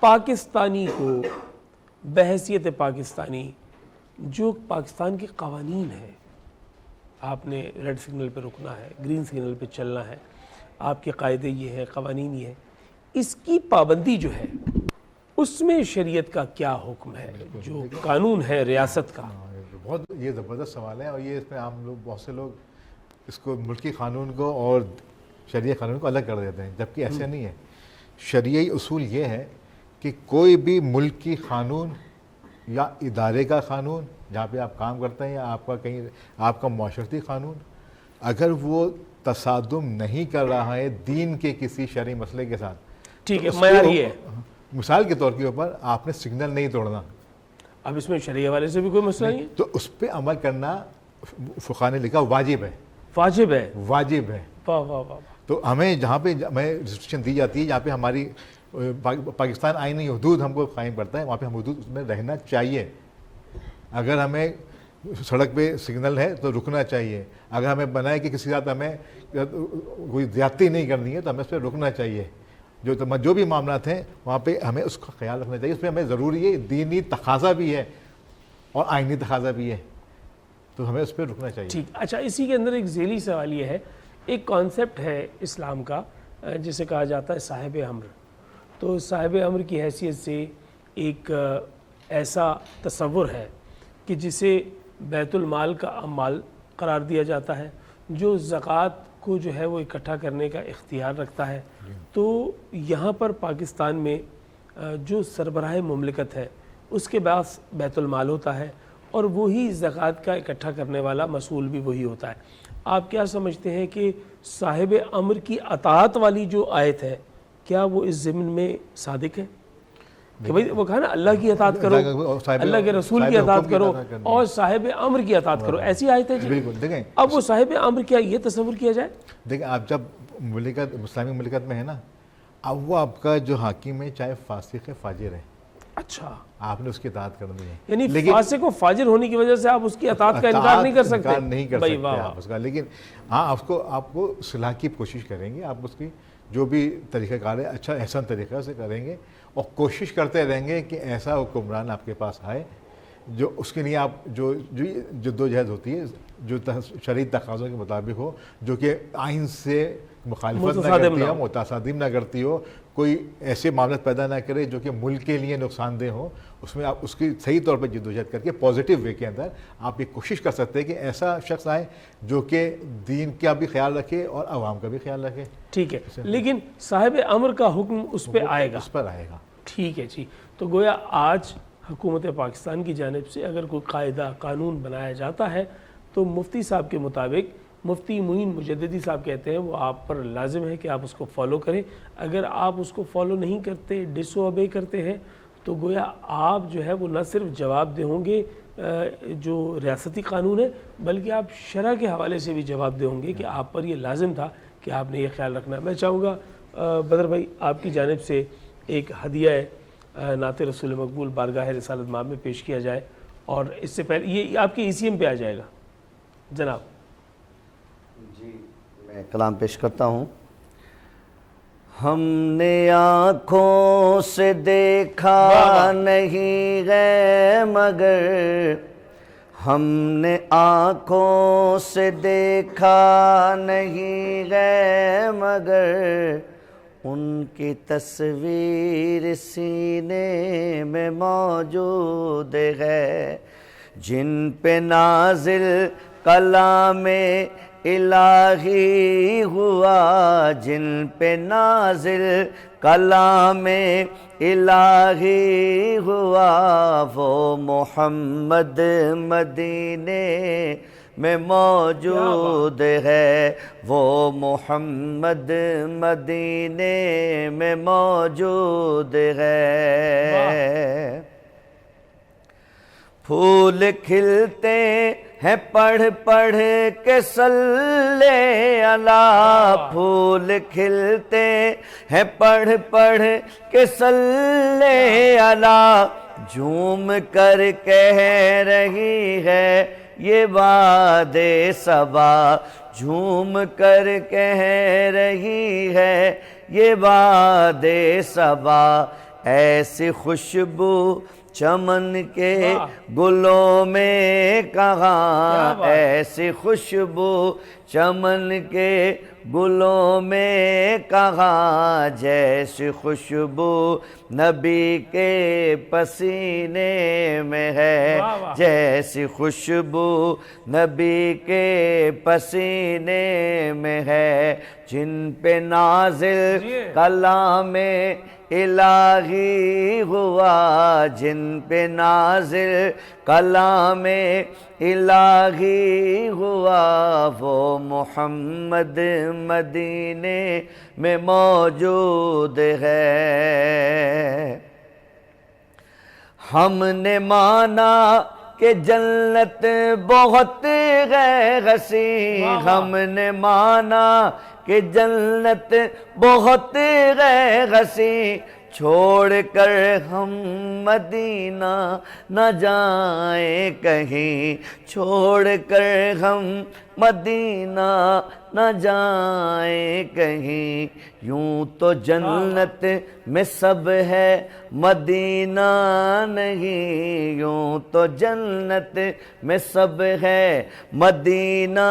Speaker 1: پاکستانی کو بحیثیت پاکستانی جو پاکستان کے قوانین ہیں، آپ نے ریڈ سگنل پہ رکنا ہے، گرین سگنل پہ چلنا ہے، آپ کے قاعدے یہ ہیں، قوانین یہ ہیں، اس کی پابندی جو ہے اس میں شریعت کا کیا حکم ہے، جو قانون ہے ریاست کا؟
Speaker 4: بہت یہ زبردست سوال ہے، اور یہ اس میں عام لوگ، بہت سے لوگ اس کو ملکی قانون کو اور شرعی قانون کو الگ کر دیتے ہیں، جبکہ ایسا نہیں ہے. شرعی اصول یہ ہے کہ کوئی بھی ملکی قانون یا ادارے کا قانون جہاں پہ آپ کام کرتے ہیں، یا آپ کا کہیں آپ کا معاشرتی قانون، اگر وہ تصادم نہیں کر رہا ہے دین کے کسی شرعی مسئلے کے ساتھ،
Speaker 1: ٹھیک ہے، معیار یہ ہے.
Speaker 4: مثال کے طور کے اوپر آپ نے سگنل نہیں توڑنا،
Speaker 1: اب اس میں شرعی حوالے سے بھی کوئی مسئلہ نہیں ہے،
Speaker 4: تو اس پہ عمل کرنا فقہاء نے لکھا واجب ہے.
Speaker 1: واجب ہے.
Speaker 4: واجب ہے.
Speaker 1: واہ واہ واہ.
Speaker 4: تو ہمیں جہاں پہ ہمیں ریسٹرکشن دی جاتی ہے، جہاں پہ ہماری پاکستان آئینی حدود ہم کو قائم کرتا ہے، وہاں پہ ہم حدود اس میں رہنا چاہیے. اگر ہمیں سڑک پہ سگنل ہے تو رکنا چاہیے، اگر ہمیں بنائے کہ کسی ساتھ ہمیں کوئی زیادتی نہیں کرنی ہے تو ہمیں اس پہ رکنا چاہیے. جو بھی معاملات ہیں وہاں پہ ہمیں اس کا خیال رکھنا چاہیے. اس پہ ہمیں ضروری ہے، دینی تقاضا بھی ہے اور آئینی تقاضا بھی ہے، تو ہمیں اس پہ رکنا چاہیے.
Speaker 1: ٹھیک. اچھا، اسی کے اندر ایک ذیلی سوال یہ ہے، ایک کانسیپٹ ہے اسلام کا جسے کہا جاتا ہے صاحب امر. تو صاحب امر کی حیثیت سے ایک ایسا تصور ہے کہ جسے بیت المال کا مال قرار دیا جاتا ہے، جو زکوٰۃ کو جو ہے وہ اکٹھا کرنے کا اختیار رکھتا ہے. تو یہاں پر پاکستان میں جو سربراہ مملکت ہے اس کے پاس بیت المال ہوتا ہے، اور وہی زکوٰۃ کا اکٹھا کرنے والا مسئول بھی وہی ہوتا ہے. آپ کیا سمجھتے ہیں کہ صاحب امر کی اطاعت والی جو آیت ہے، کیا وہ اس ضمن میں صادق ہے کہ بھئی وہ کہا نا اللہ کی اطاعت کرو، اللہ کے رسول کی اطاعت کرو اور صاحب امر کی اطاعت کرو، ایسی آیت ہے جی؟
Speaker 4: بالکل. دیکھیں
Speaker 1: اب وہ صاحب امر کیا یہ تصور کیا جائے؟
Speaker 4: دیکھیں آپ جب مملکت اسلامی مملکت میں ہے نا، اب وہ آپ کا جو حاکم ہے چاہے فاسق ہے فاجر ہے،
Speaker 1: اچھا
Speaker 4: آپ نے اس کی اطاعت کرنی ہے.
Speaker 1: یعنی فاسق و فاجر ہونے کی وجہ سے آپ اس کی اطاعت کا انکار نہیں کر سکتے؟
Speaker 4: انکار نہیں کر سکتے آپ اس کا، لیکن ہاں آپ کو صلاح کی کوشش کریں گے، آپ اس کی جو بھی طریقہ کار ہے اچھا احسن طریقہ سے کریں گے، اور کوشش کرتے رہیں گے کہ ایسا حکمران آپ کے پاس آئے جو اس کے لیے آپ جو جدوجہد ہوتی ہے جو شرعی تقاضوں کے مطابق ہو، جو کہ آئین سے مخالفت نہ کرتی ہو، متصادم نہ کرتی ہو، کوئی ایسے معاملات پیدا نہ کرے جو کہ ملک کے لیے نقصان دہ ہوں. اس میں آپ اس کی صحیح طور پہ جدوجہد کر کے پازیٹیو وے کے اندر آپ یہ کوشش کر سکتے ہیں کہ ایسا شخص آئے جو کہ دین کا بھی خیال رکھے اور عوام کا بھی خیال رکھے.
Speaker 1: ٹھیک ہے, لیکن صاحب امر کا حکم اس پہ آئے گا.
Speaker 4: اس پر آئے گا.
Speaker 1: ٹھیک ہے جی. تو گویا آج حکومت پاکستان کی جانب سے اگر کوئی قاعدہ قانون بنایا جاتا ہے تو مفتی صاحب کے مطابق, مفتی معین مجددی صاحب کہتے ہیں وہ آپ پر لازم ہے کہ آپ اس کو فالو کریں. اگر آپ اس کو فالو نہیں کرتے, ڈس اوبے کرتے ہیں, تو گویا آپ جو ہے وہ نہ صرف جواب دہ ہوں گے جو ریاستی قانون ہے, بلکہ آپ شرع کے حوالے سے بھی جواب دہ ہوں گے کہ آپ پر یہ لازم تھا کہ آپ نے یہ خیال رکھنا ہے. میں چاہوں گا بدر بھائی آپ کی جانب سے ایک ہدیہ نعت رسول مقبول بارگاہ رسالت مآب میں پیش کیا جائے, اور اس سے پہلے یہ آپ کے ECM پہ آ جائے گا جناب.
Speaker 2: جی میں کلام پیش کرتا ہوں. ہم نے آنکھوں سے دیکھا نہیں ہے مگر, ہم نے آنکھوں سے دیکھا نہیں ہے مگر, ان کی تصویر سینے میں موجود ہے. جن پہ نازل کلام الہی ہوا, جن پہ نازل کلام الہی ہوا, وہ محمد مدینے میں موجود ہے, وہ محمد مدینے میں موجود ہے. پھول کھلتے ہیں پڑھ پڑھ کے صلی علی, پھول کھلتے ہیں پڑھ پڑھ کے صلی علی, جھوم کر کہہ رہی ہے یہ واد صبا, جھوم کر کہہ رہی ہے یہ واد صبا. ایسی خوشبو چمن کے گلوں میں کہاں, ایسی خوشبو چمن کے گلوں میں کہاں, جیسی خوشبو نبی کے پسینے میں ہے, جیسی خوشبو نبی کے پسینے میں ہے. جن پہ نازل کلام الہی ہوا, جن پہ نازل کلام الہی ہوا, وہ محمد مدینے میں موجود ہے. ہم نے مانا کہ جنت بہت ہے غسی, ہم نے مانا کہ جنت بہت ہے غسی, چھوڑ کر ہم مدینہ نہ جائیں کہیں, چھوڑ کر ہم مدینہ نہ جائیں کہیں. یوں تو جنت میں سب ہے مدینہ نہیں, یوں تو جنت میں سب ہے مدینہ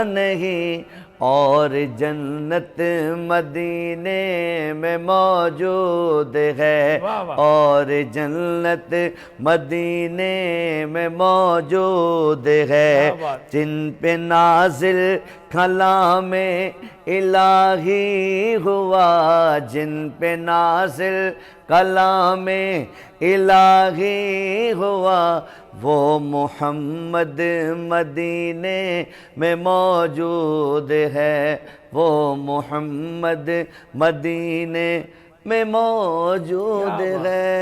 Speaker 2: نہیں, اور جنت مدینے میں موجود ہے, اور جنت مدینے میں موجود ہے. جن پہ نازل کلام الہی ہوا, جن پہ نازل کلام الہی ہوا, وہ محمد مدینے میں موجود ہے, وہ محمد مدینے میں موجود ہے.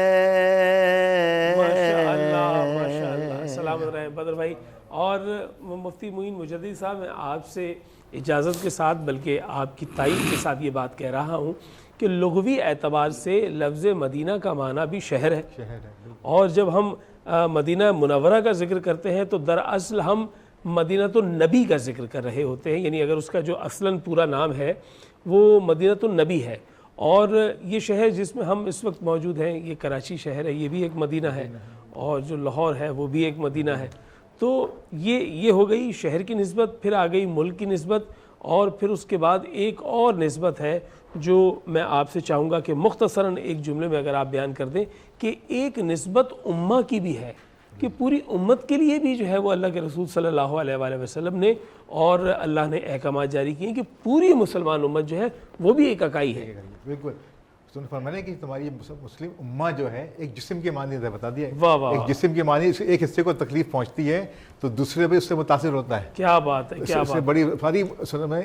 Speaker 1: ماشاءاللہ سلامت رہے بدر بھائی. اور مفتی معین مجددی صاحب, میں آپ سے اجازت کے ساتھ بلکہ آپ کی تائید کے ساتھ یہ بات کہہ رہا ہوں کہ لغوی اعتبار سے لفظ مدینہ کا معنی بھی شہر ہے, اور جب ہم مدینہ منورہ کا ذکر کرتے ہیں تو دراصل ہم مدینۃ النبی کا ذکر کر رہے ہوتے ہیں, یعنی اگر اس کا جو اصلاً پورا نام ہے وہ مدینۃ النبی ہے. اور یہ شہر جس میں ہم اس وقت موجود ہیں یہ کراچی شہر ہے, یہ بھی ایک مدینہ ہے, اور جو لاہور ہے وہ بھی ایک مدینہ ہے. تو یہ ہو گئی شہر کی نسبت, پھر آ گئی ملک کی نسبت, اور پھر اس کے بعد ایک اور نسبت ہے جو میں آپ سے چاہوں گا کہ مختصراً ایک جملے میں اگر آپ بیان کر دیں کہ ایک نسبت امہ کی بھی ہے کہ پوری امت کے لیے بھی جو ہے وہ اللہ کے رسول صلی اللہ علیہ وآلہ وسلم نے اور اللہ نے احکامات جاری کیے ہیں کہ پوری مسلمان امت جو ہے وہ بھی ایک اکائی ہے.
Speaker 4: بالکل سن فرمانے کہ تمہاری مسلم امہ جو ہے ایک جسم کے معنی بتا دیا ہے.
Speaker 1: واہ واہ
Speaker 4: ایک جسم کے معنی ایک حصے کو تکلیف پہنچتی ہے تو دوسرے بھی اس سے متاثر ہوتا ہے.
Speaker 1: کیا بات ہے, کیا
Speaker 4: اس سے
Speaker 1: بات
Speaker 4: بڑی ساری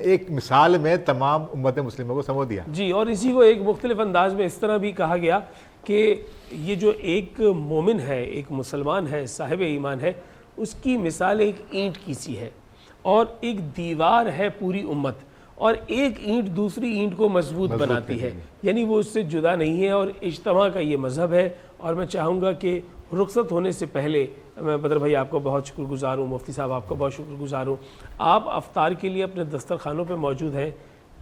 Speaker 4: ایک مثال میں تمام امت مسلموں کو سمو دیا.
Speaker 1: جی. اور اسی کو ایک مختلف انداز میں اس طرح بھی کہا گیا کہ یہ جو ایک مومن ہے, ایک مسلمان ہے, صاحب ایمان ہے, اس کی مثال ایک اینٹ کی سی ہے اور ایک دیوار ہے پوری امت, اور ایک اینٹ دوسری اینٹ کو مضبوط بناتی ہے, یعنی وہ اس سے جدا نہیں ہے. اور اجتماع کا یہ مذہب ہے. اور میں چاہوں گا کہ رخصت ہونے سے پہلے میں بدر بھائی آپ کو بہت شکر گزار ہوں, مفتی صاحب آپ کو بہت شکر گزار ہوں. آپ افطار کے لیے اپنے دسترخوانوں پہ موجود ہیں,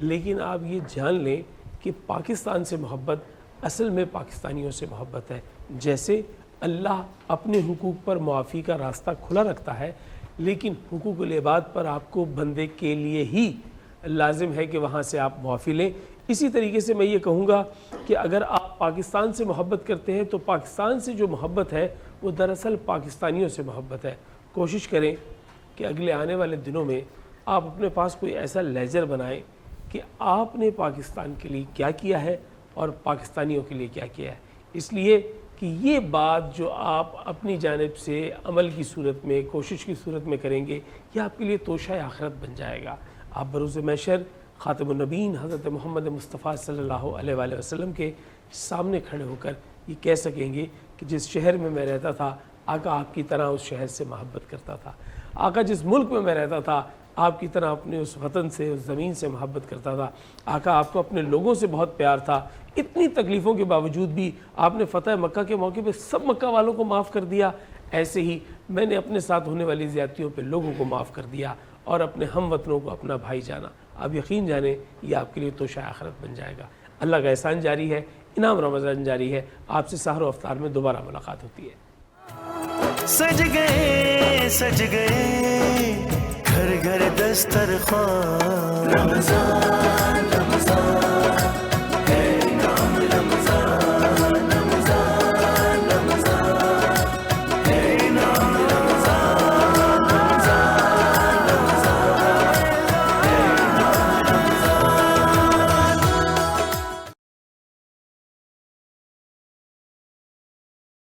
Speaker 1: لیکن آپ یہ جان لیں کہ پاکستان سے محبت اصل میں پاکستانیوں سے محبت ہے. جیسے اللہ اپنے حقوق پر معافی کا راستہ کھلا رکھتا ہے, لیکن حقوق العباد پر آپ کو بندے کے لیے ہی لازم ہے کہ وہاں سے آپ معافی لیں. اسی طریقے سے میں یہ کہوں گا کہ اگر آپ پاکستان سے محبت کرتے ہیں تو پاکستان سے جو محبت ہے وہ دراصل پاکستانیوں سے محبت ہے. کوشش کریں کہ اگلے آنے والے دنوں میں آپ اپنے پاس کوئی ایسا لیجر بنائیں کہ آپ نے پاکستان کے لیے کیا کیا ہے اور پاکستانیوں کے لیے کیا کیا ہے. اس لیے کہ یہ بات جو آپ اپنی جانب سے عمل کی صورت میں, کوشش کی صورت میں کریں گے, یہ آپ کے لیے توشہ آخرت بن جائے گا. آپ بروز محشر خاتم النبیین حضرت محمد مصطفیٰ صلی اللہ علیہ وآلہ وسلم کے سامنے کھڑے ہو کر یہ کہہ سکیں گے کہ جس شہر میں میں رہتا تھا آقا آپ کی طرح اس شہر سے محبت کرتا تھا. آقا جس ملک میں میں رہتا تھا آپ کی طرح اپنے اس وطن سے, اس زمین سے محبت کرتا تھا. آقا آپ کو اپنے لوگوں سے بہت پیار تھا. اتنی تکلیفوں کے باوجود بھی آپ نے فتح مکہ کے موقع پہ سب مکہ والوں کو معاف کر دیا. ایسے ہی میں نے اپنے ساتھ ہونے والی زیادتیوں پہ لوگوں کو معاف کر دیا اور اپنے ہم وطنوں کو اپنا بھائی جانا. آپ یقین جانیں یہ آپ کے لیے توشہ آخرت بن جائے گا. اللہ کا احسان جاری ہے, انعام رمضان جاری ہے. آپ سے سحر و افطار میں دوبارہ ملاقات ہوتی ہے.
Speaker 6: سج گئے گھر گھر دسترخوان رمضان رمضان